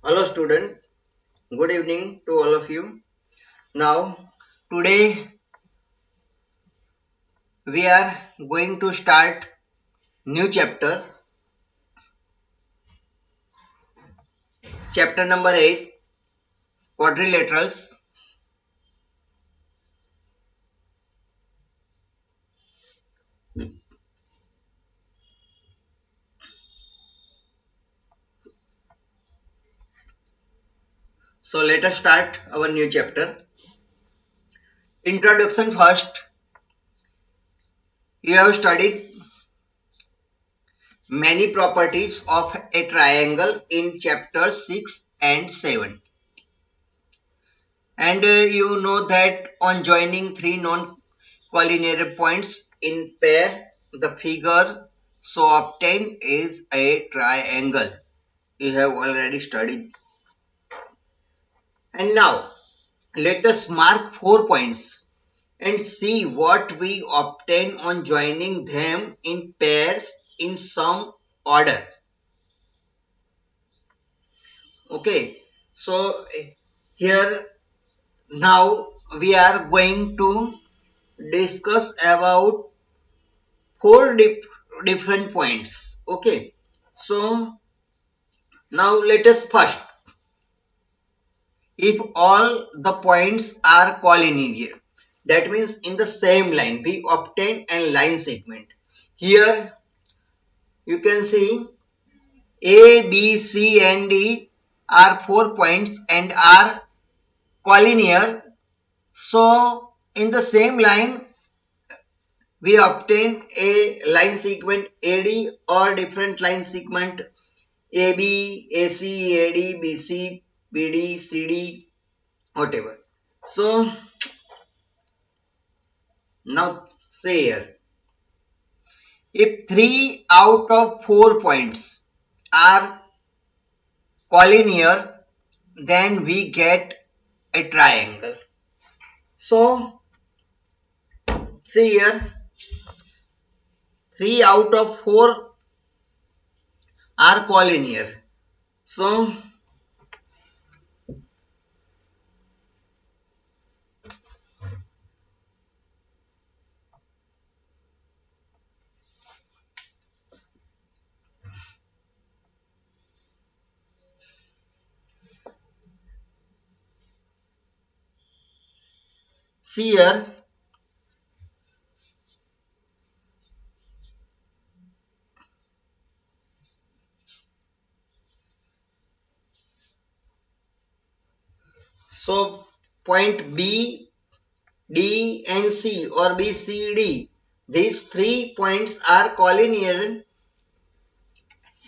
Hello student, good evening to all of you. Now today we are going to start new chapter number 8, quadrilaterals. So let us start our new chapter. Introduction first. You have studied many properties of a triangle in chapters 6 and 7. And you know that on joining three non-collinear points in pairs, the figure so obtained is a triangle. You have already studied. And now let us mark 4 points and see what we obtain on joining them in pairs in some order. Okay, so here now we are going to discuss about four different points. Okay, so now let us first, if all the points are collinear, that means in the same line, we obtain a line segment. Here you can see A, B, C and D are 4 points and are collinear. So in the same line we obtain a line segment AD or different line segment AB, AC, AD, BC, BD, CD, whatever. So now say here, if 3 out of 4 points are collinear, then we get a triangle. So see here, 3 out of 4 are collinear. So see here, so point B, D and C or B, C, D, these 3 points are collinear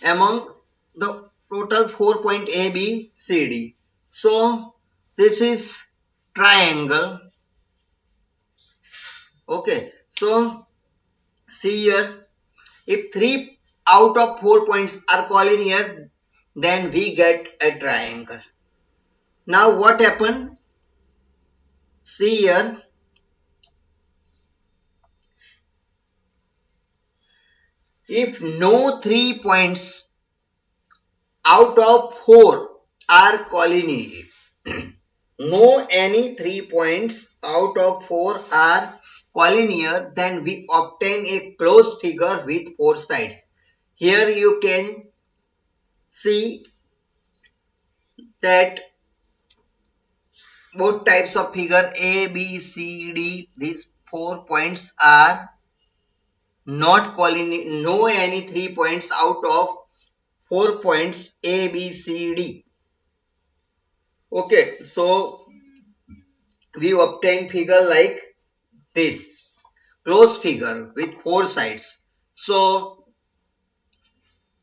among the total 4 point A, B, C, D. So this is triangle. Okay, so see here, if 3 out of 4 points are collinear, then we get a triangle. Now what happened? See here, if no 3 points out of 4 are collinear, no any 3 points out of 4 are collinear, then we obtain a closed figure with 4 sides. Here you can see that both types of figure A, B, C, D, these 4 points are not collinear, no any 3 points out of 4 points A, B, C, D. Okay, so we obtain figure like this, closed figure with 4 sides. So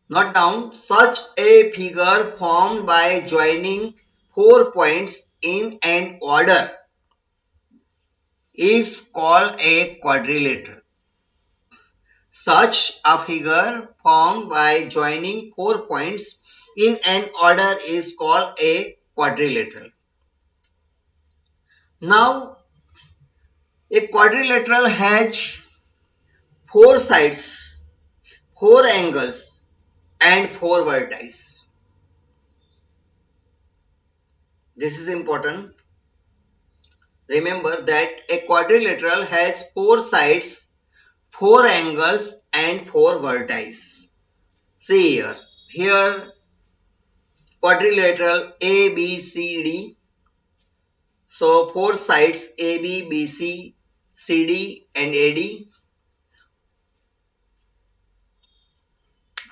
note down, such a figure formed by joining 4 points in an order is called a quadrilateral. Such a figure formed by joining 4 points in an order is called a quadrilateral. Now, a quadrilateral has 4 sides, 4 angles and 4 vertices. This is important. Remember that a quadrilateral has four sides, four angles and four vertices. See here. Here quadrilateral A, B, C, D. So four sides A, B, B, C, C, D and AD.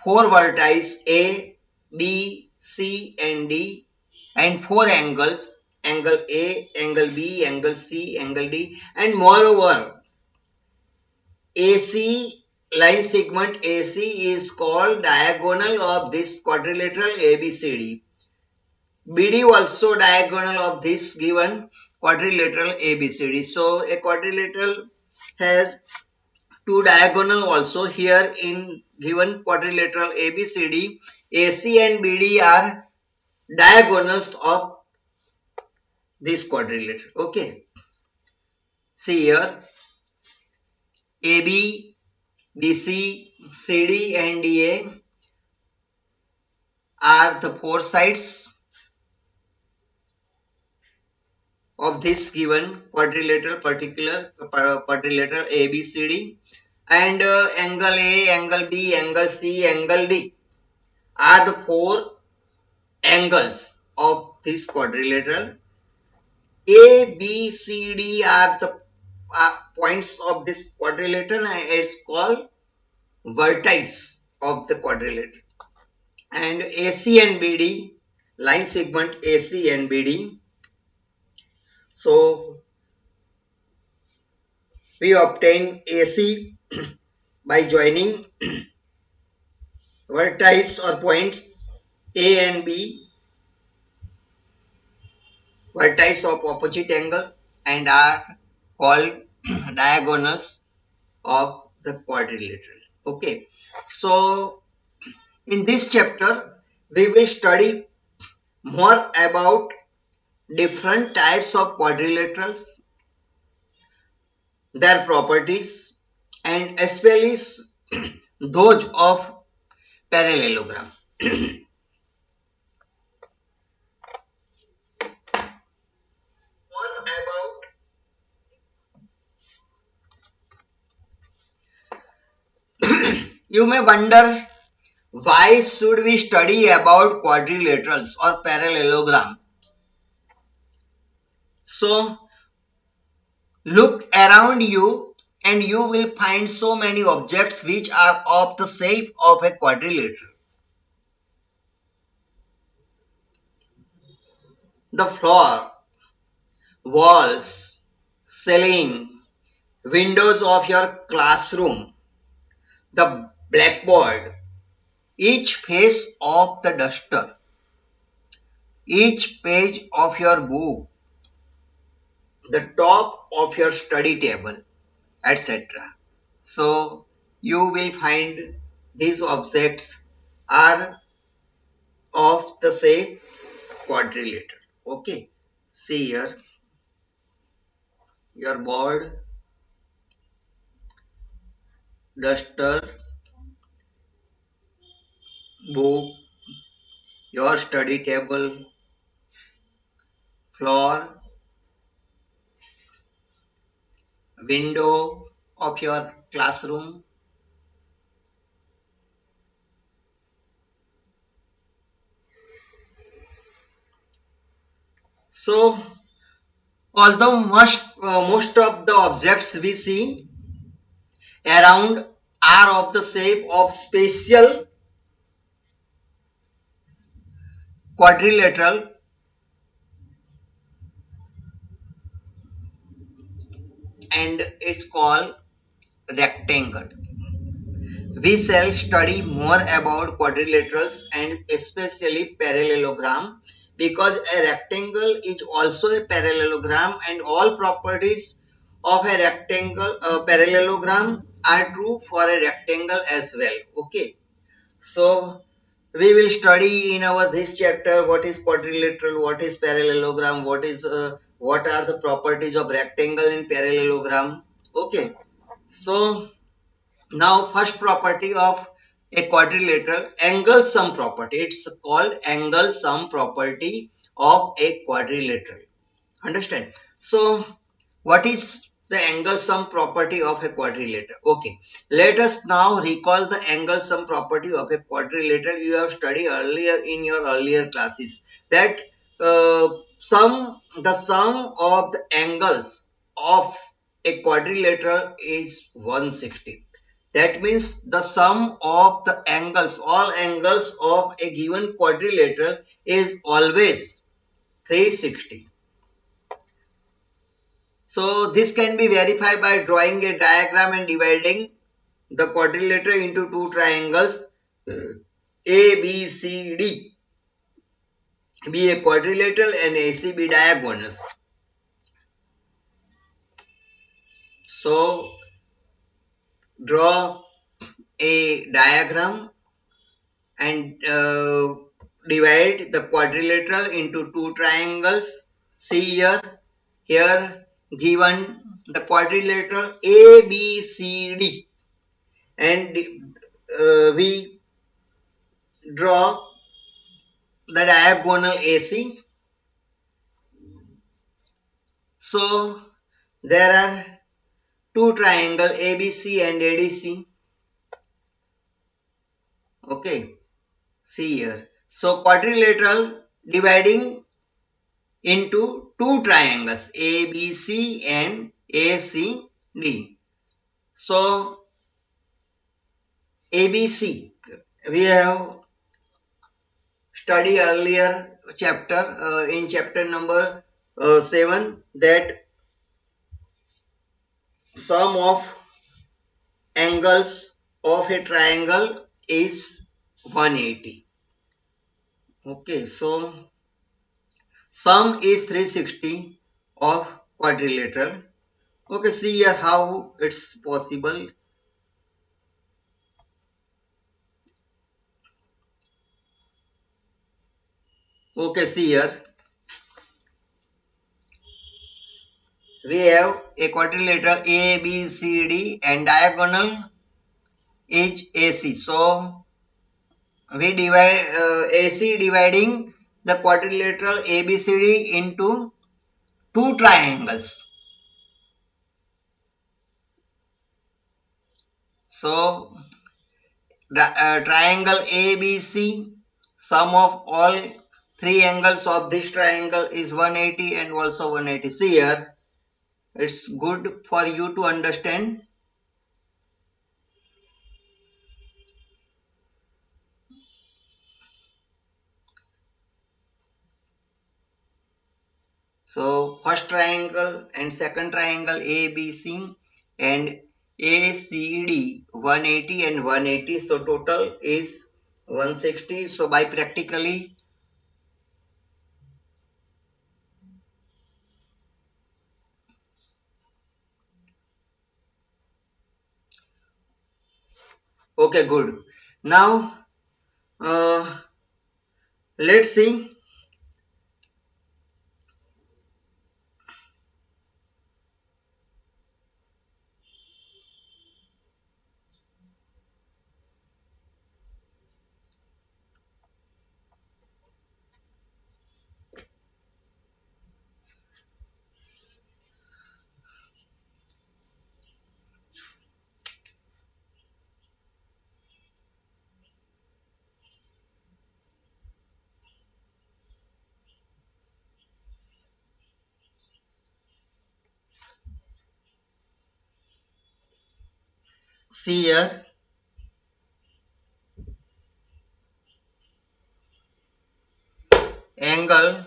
Four vertices A, B, C and D and four angles, angle A, angle B, angle C, angle D, and moreover AC line segment AC is called diagonal of this quadrilateral ABCD. BD also diagonal of this given quadrilateral ABCD. So a quadrilateral has two diagonal also. Here in given quadrilateral ABCD, AC and BD are diagonals of this quadrilateral. Okay. See here AB, BC, CD and DA are the four sides of this given quadrilateral, particular quadrilateral ABCD, and angle A, angle B, angle C, angle D are the four angles of this quadrilateral. A, B, C, D are the points of this quadrilateral and it's called vertices of the quadrilateral. And AC and BD, line segment AC and BD. So we obtain AC by joining vertices or points A and B, vertices of opposite angle and are called diagonals of the quadrilateral. Okay, so in this chapter we will study more about different types of quadrilaterals, their properties, and especially those of parallelogram. You may wonder, why should we study about quadrilaterals or parallelogram? So look around you and you will find so many objects which are of the shape of a quadrilateral. The floor, walls, ceiling, windows of your classroom, the blackboard, each face of the duster, each page of your book, the top of your study table, etc. So you will find these objects are of the same quadrilateral. Okay, see here your board, duster, book, your study table, floor, window of your classroom. So although most of the objects we see around are of the shape of special quadrilateral, and it's called rectangle. We shall study more about quadrilaterals and especially parallelogram, because a rectangle is also a parallelogram and all properties of a rectangle parallelogram are true for a rectangle as well. Okay, so we will study in our this chapter what is quadrilateral, what is parallelogram, what are the properties of rectangle and parallelogram. Okay, so now first property of a quadrilateral, angle sum property. It's called angle sum property of a quadrilateral. Understand? So what is the angle sum property of a quadrilateral? Okay, let us now recall the angle sum property of a quadrilateral you have studied earlier in your earlier classes, that the sum of the angles of a quadrilateral is 160. That means the sum of the angles, all angles of a given quadrilateral is always 360. So this can be verified by drawing a diagram and dividing the quadrilateral into two triangles A, B, C, D be a quadrilateral and AC be diagonals. So draw a diagram and divide the quadrilateral into two triangles. See here given the quadrilateral ABCD, and we draw the diagonal AC. So there are two triangles ABC and ADC. Okay, see here. So quadrilateral dividing into two triangles ABC and ACD. So ABC we have studied earlier chapter in chapter number 7, that sum of angles of a triangle is 180. Okay, so sum is 360 of quadrilateral. Okay, see here how it's possible. Okay, see here we have a quadrilateral A, B, C, D and diagonal is AC. So we divide AC dividing the quadrilateral ABCD into two triangles. So triangle ABC, sum of all three angles of this triangle is 180 and also 180. See here, it's good for you to understand. So first triangle and second triangle ABC and ACD 180 and 180. So total is 160. So by practically okay, good. Now let's see. See here, angle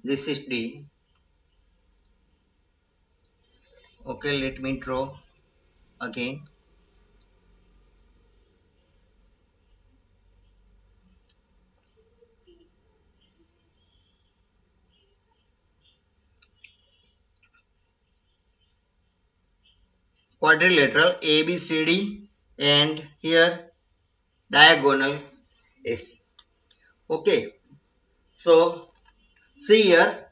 this is D. Okay, let me draw again. Quadrilateral ABCD and here diagonal AC. Okay, so see here,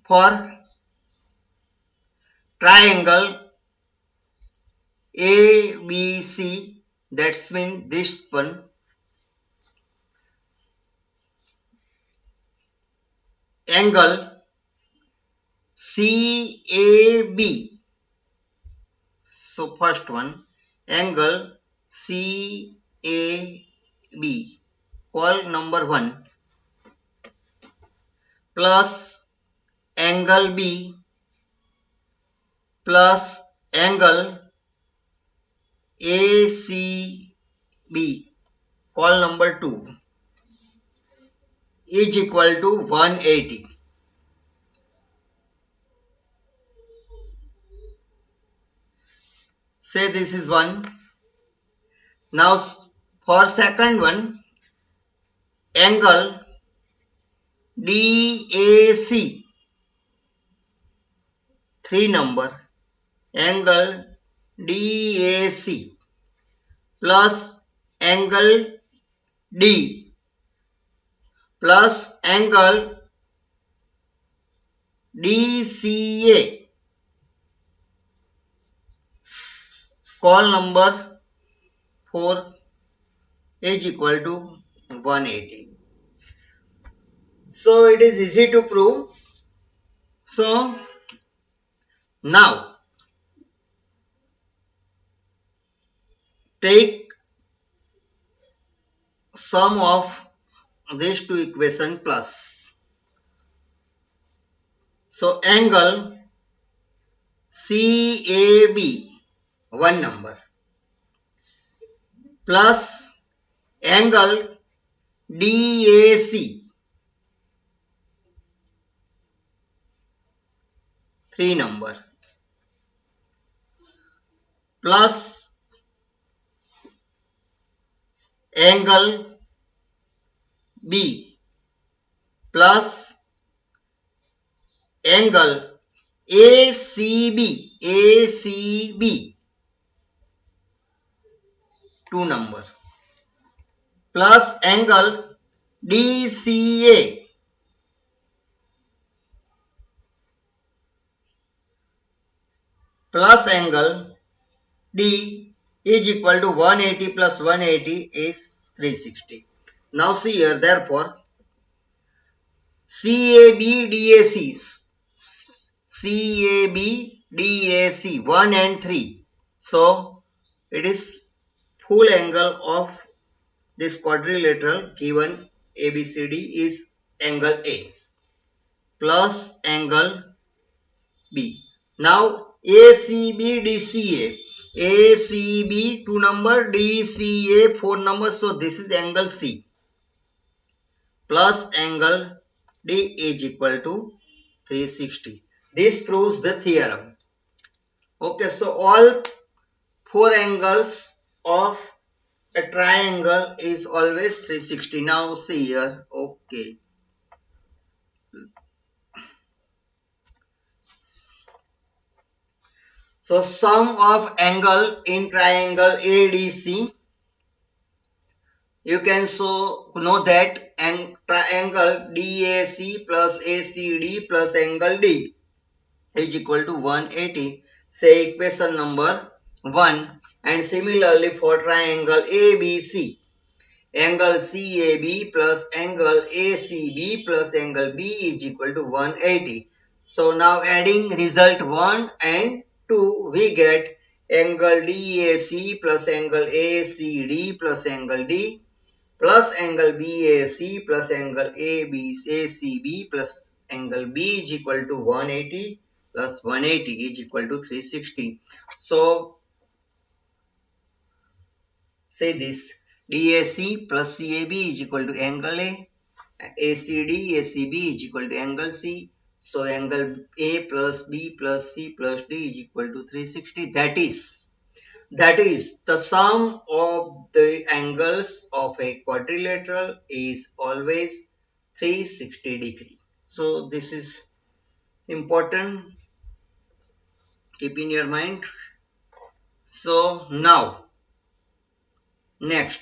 for triangle ABC, that's mean this one, angle CAB. So first one, angle CAB, call number 1, plus angle B plus angle ACB, call number 2, is equal to 180. Say this is 1. Now for second one, angle DAC, 3 number, angle DAC plus angle D plus angle DCA, call number 4, is equal to 180. So it is easy to prove. So now take sum of these two equation plus. So angle CAB, 1 number, plus angle DAC, 3 number, plus angle B plus angle ACB, 2 number, plus angle DCA, plus angle D is equal to 180 plus 180 is 360. Now see here, therefore CAB DAC 1 and 3. So it is full angle of this quadrilateral given ABCD is angle A plus angle B. Now ACB 2 number, DCA 4 number, so this is angle C plus angle D is equal to 360. This proves the theorem. Okay, so all 4 angles of a triangle is always 360. Now see here, okay. So sum of angle in triangle ADC, you can so know that triangle DAC plus ACD plus angle D is equal to 180. Say equation number 1. And similarly for triangle ABC, angle CAB plus angle ACB plus angle B is equal to 180. So now adding result 1 and 2, we get angle DAC plus angle ACD plus angle D plus angle BAC plus angle ACB plus angle B is equal to 180 plus 180 is equal to 360. So say this, DAC plus CAB is equal to angle A, ACB is equal to angle C. So angle A plus B plus C plus D is equal to 360. That is the sum of the angles of a quadrilateral is always 360 degree. So this is important. Keep in your mind. So now next,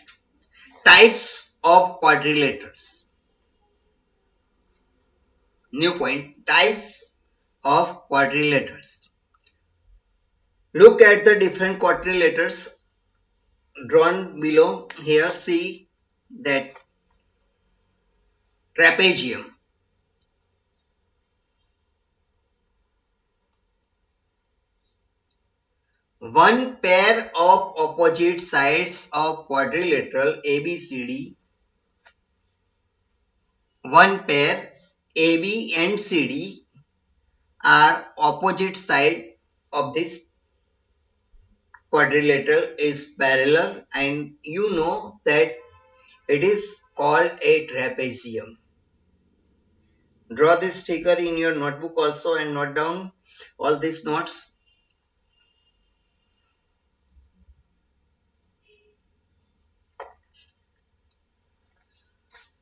Types of quadrilaterals. New point, types of quadrilaterals. Look at the different quadrilaterals drawn below. Here see that trapezium. One pair of opposite sides of quadrilateral ABCD. One pair AB and CD are opposite side of this quadrilateral is parallel, and you know that it is called a trapezium. Draw this figure in your notebook also and note down all these notes.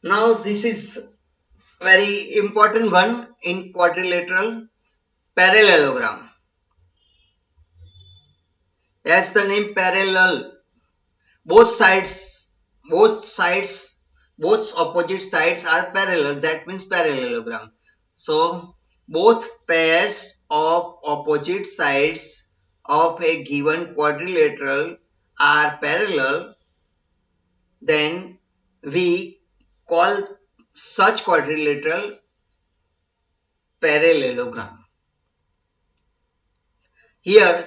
Now this is very important one in quadrilateral parallelogram. As the name parallel, both sides, both sides, both opposite sides are parallel. That means parallelogram. So both pairs of opposite sides of a given quadrilateral are parallel. Then we call such quadrilateral parallelogram. Here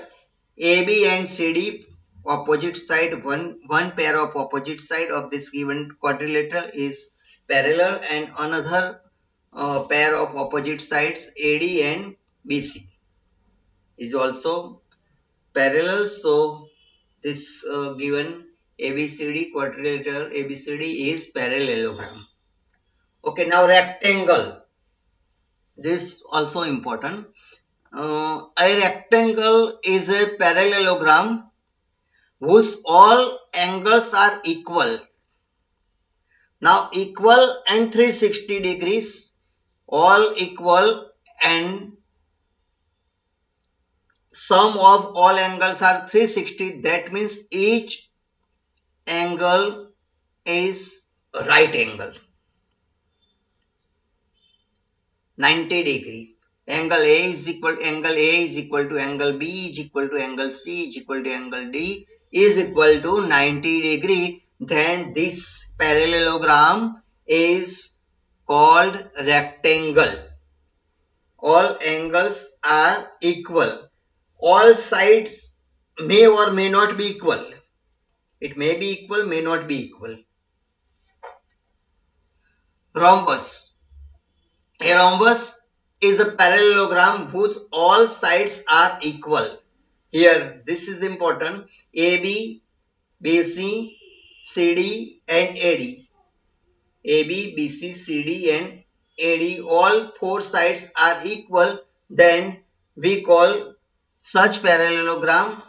AB and CD opposite side, one pair of opposite side of this given quadrilateral is parallel, and another pair of opposite sides AD and BC is also parallel. So this given ABCD quadrilateral ABCD is parallelogram. Okay, now rectangle. This also important. A rectangle is a parallelogram whose all angles are equal. Now equal and 360 degrees, all equal, and sum of all angles are 360. That means each angle is a right angle, 90 degree. Angle A is equal to angle B is equal to angle C is equal to angle D is equal to 90 degree. Then this parallelogram is called rectangle. All angles are equal. All sides may or may not be equal. It may be equal, may not be equal. Rhombus. A rhombus is a parallelogram whose all sides are equal. Here, this is important. AB, BC, CD and AD. AB, BC, CD and AD, all four sides are equal. Then we call such parallelogram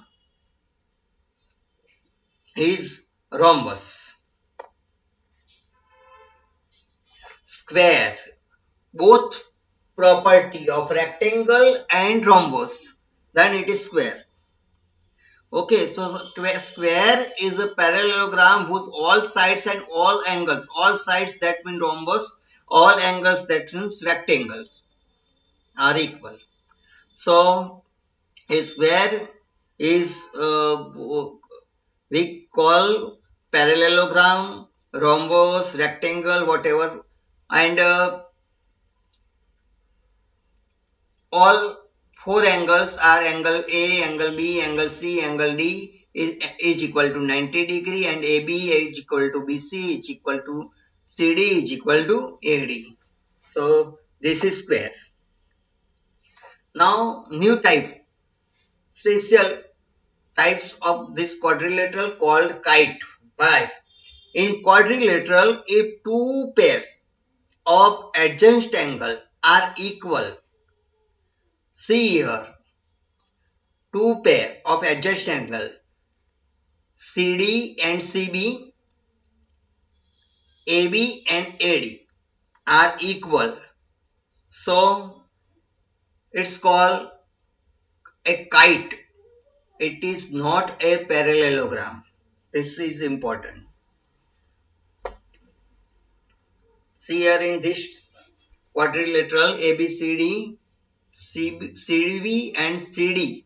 is rhombus. Square. Both property of rectangle and rhombus, then it is square. Okay, so square is a parallelogram whose all sides and all angles, all sides that mean rhombus, all angles that means rectangles are equal. So a square is we call parallelogram, rhombus, rectangle, whatever, and all four angles are angle A, angle B, angle C, angle D is equal to 90 degree, and AB is equal to BC is equal to CD is equal to AD. So this is square. Now new type, special types of this quadrilateral called kite. Why? In quadrilateral, if two pairs of adjacent angle are equal, see here, two pair of adjacent angle CD and CB, AB and AD are equal. So it's called a kite. It is not a parallelogram. This is important. See here in this quadrilateral ABCD, CDV and CD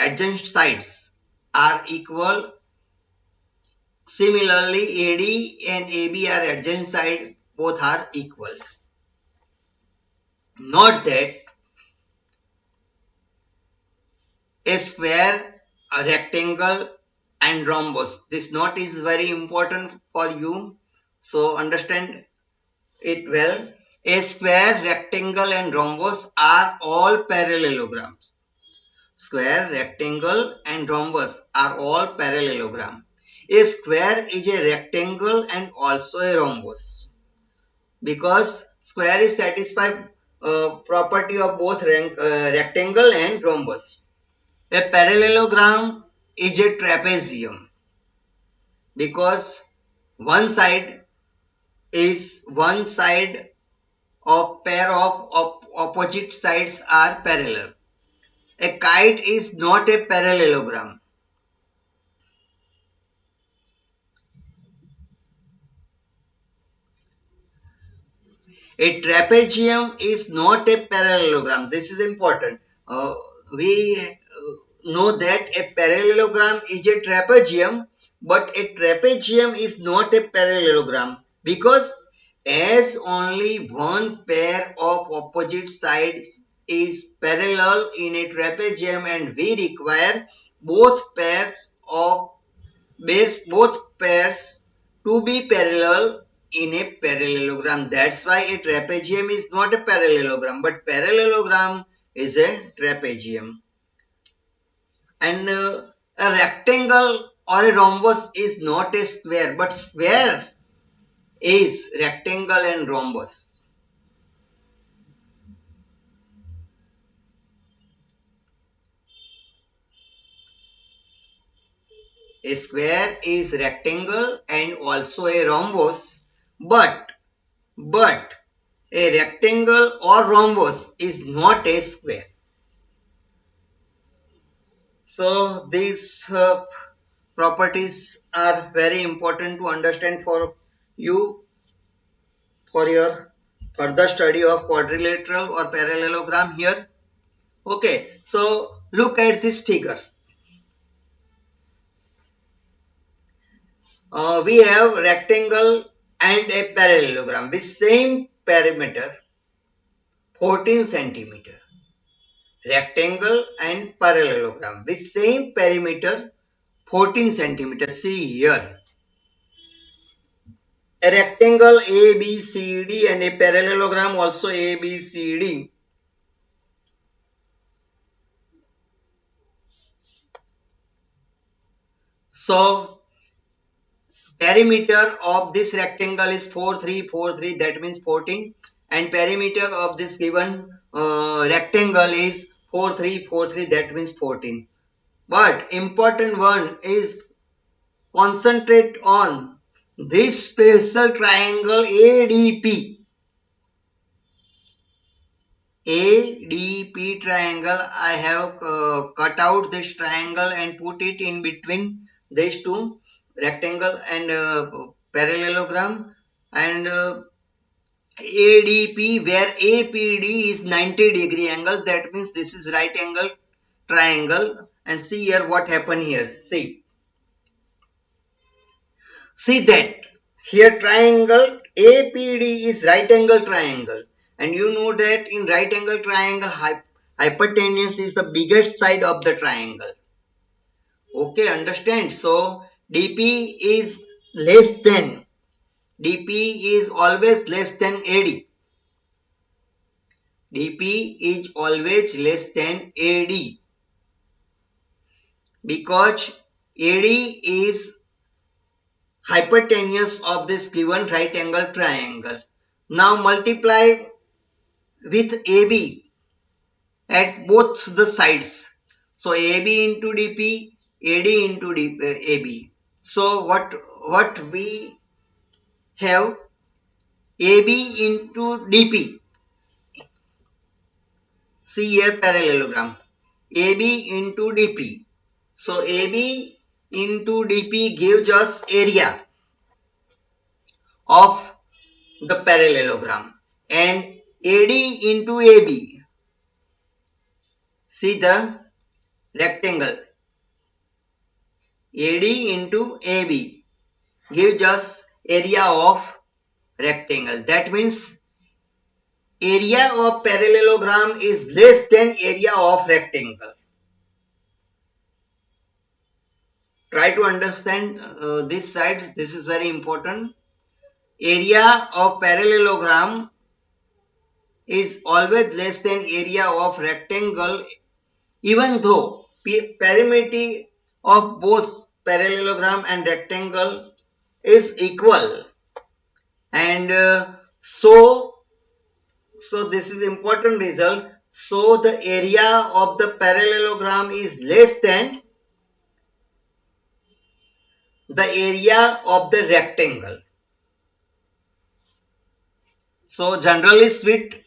adjacent sides are equal. Similarly, AD and AB are adjacent side, both are equal. Note that a square, a rectangle and rhombus. This note is very important for you. So understand it well. A square, rectangle and rhombus are all parallelograms. Square, rectangle and rhombus are all parallelogram. A square is a rectangle and also a rhombus because square is satisfied property of both rectangle and rhombus. A parallelogram is a trapezium because one side of pair of opposite sides are parallel. A kite is not a parallelogram. A trapezium is not a parallelogram. This is important. We know that a parallelogram is a trapezium, but a trapezium is not a parallelogram because as only one pair of opposite sides is parallel in a trapezium and we require both pairs of both pairs to be parallel in a parallelogram. That's why a trapezium is not a parallelogram, but parallelogram is a trapezium. And a rectangle or a rhombus is not a square, but square is rectangle and rhombus. A square is rectangle and also a rhombus, but a rectangle or rhombus is not a square. So these properties are very important to understand for you for your further study of quadrilateral or parallelogram here. Okay, so look at this figure. We have rectangle and a parallelogram with same perimeter 14 centimeter. Rectangle and parallelogram with same perimeter 14 centimeter. See here. A rectangle ABCD and a parallelogram also ABCD. So perimeter of this rectangle is 4343, that means 14, and perimeter of this given rectangle is 4343, that means 14. But important one is concentrate on this special triangle ADP. ADP triangle, I have cut out this triangle and put it in between these two, rectangle and parallelogram, and ADP where APD is 90-degree angle, that means this is right angle triangle. And see here what happened here. See that here triangle APD is right angle triangle, and you know that in right angle triangle hypotenuse is the biggest side of the triangle. Okay, understand? So DP is less than, DP is always less than AD. DP is always less than AD because AD is hypotenuse of this given right angle triangle. Now multiply with AB at both the sides. So AB into DP, AD into AB. So what we have, AB into DP. See here parallelogram. AB into DP. So AB into DP gives us area of the parallelogram, and AD into AB, see the rectangle, AD into AB gives us area of rectangle. That means area of parallelogram is less than area of rectangle. Try to understand this side. This is very important. Area of parallelogram is always less than area of rectangle, even though perimeter of both parallelogram and rectangle is equal. And so this is important result. So the area of the parallelogram is less than the area of the rectangle. So generally sweet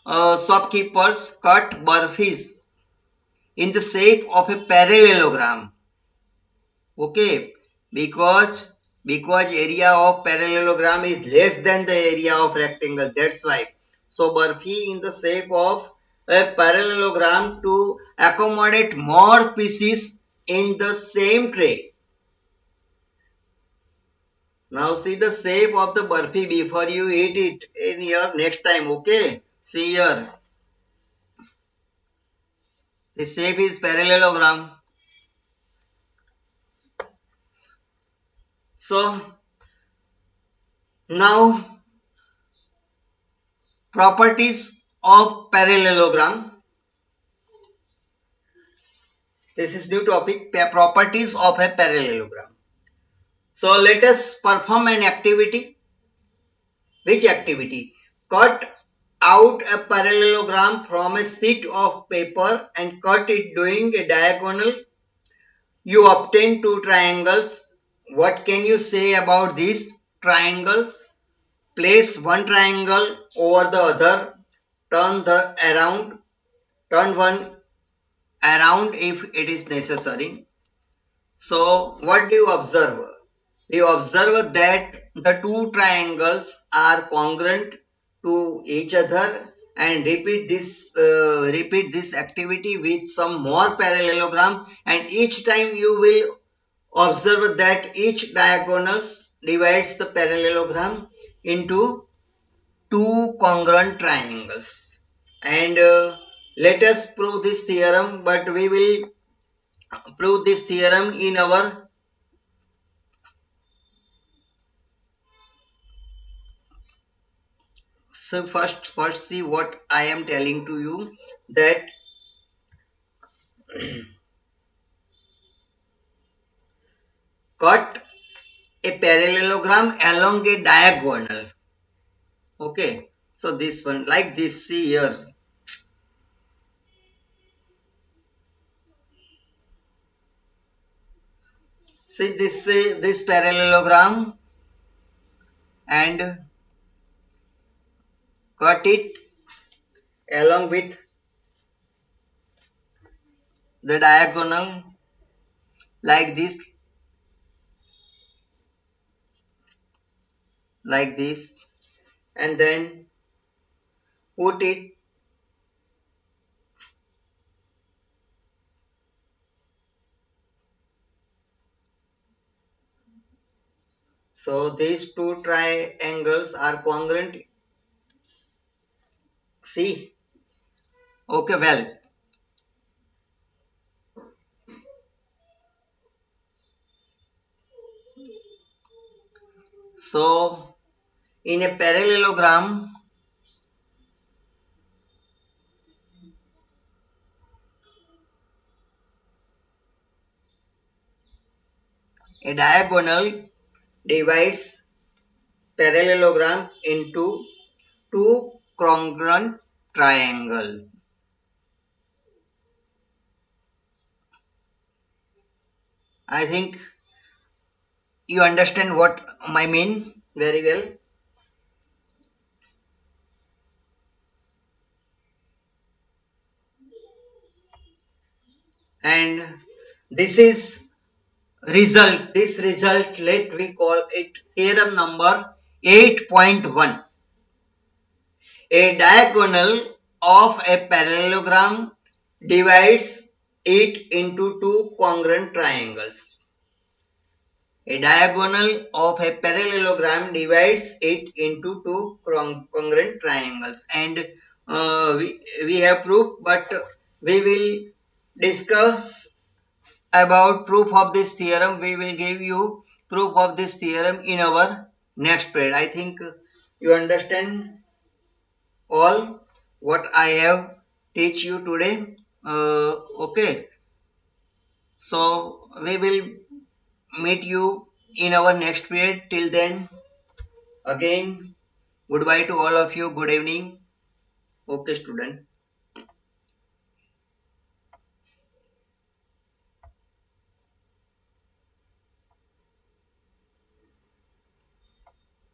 shopkeepers cut burfis in the shape of a parallelogram. Okay, because area of parallelogram is less than the area of rectangle. That's why. So burfi in the shape of a parallelogram to accommodate more pieces in the same tray. Now see the shape of the burfi before you eat it in your next time. Okay, see here. The shape is parallelogram. So now properties of parallelogram. This is new topic, properties of a parallelogram. So let us perform an activity. Which activity? Cut out a parallelogram from a sheet of paper and cut it doing a diagonal. You obtain two triangles. What can you say about this triangle? Place one triangle over the other. Turn one around if it is necessary. So what do you observe? You observe that the two triangles are congruent to each other, and repeat this activity with some more parallelogram, and each time you will observe that each diagonals divides the parallelogram into two congruent triangles. And let us prove this theorem, but we will prove this theorem in our so first see what I am telling to you, that cut a parallelogram along a diagonal. Okay, so this one like this, see here. See this parallelogram and cut it along with the diagonal like this, and then put it so these two triangles are congruent. See, okay, well, so in a parallelogram, a diagonal divides parallelogram into two congruent triangles. I think you understand what I mean very well. And this result, let we call it theorem number 8.1. A diagonal of a parallelogram divides it into two congruent triangles. A diagonal of a parallelogram divides it into two congruent triangles, and we have proof, but we will discuss about proof of this theorem. We will give you proof of this theorem in our next period. I think you understand all what I have teach you today. Okay, so we will meet you in our next period. Till then, again, goodbye to all of you. Good evening. Okay, student.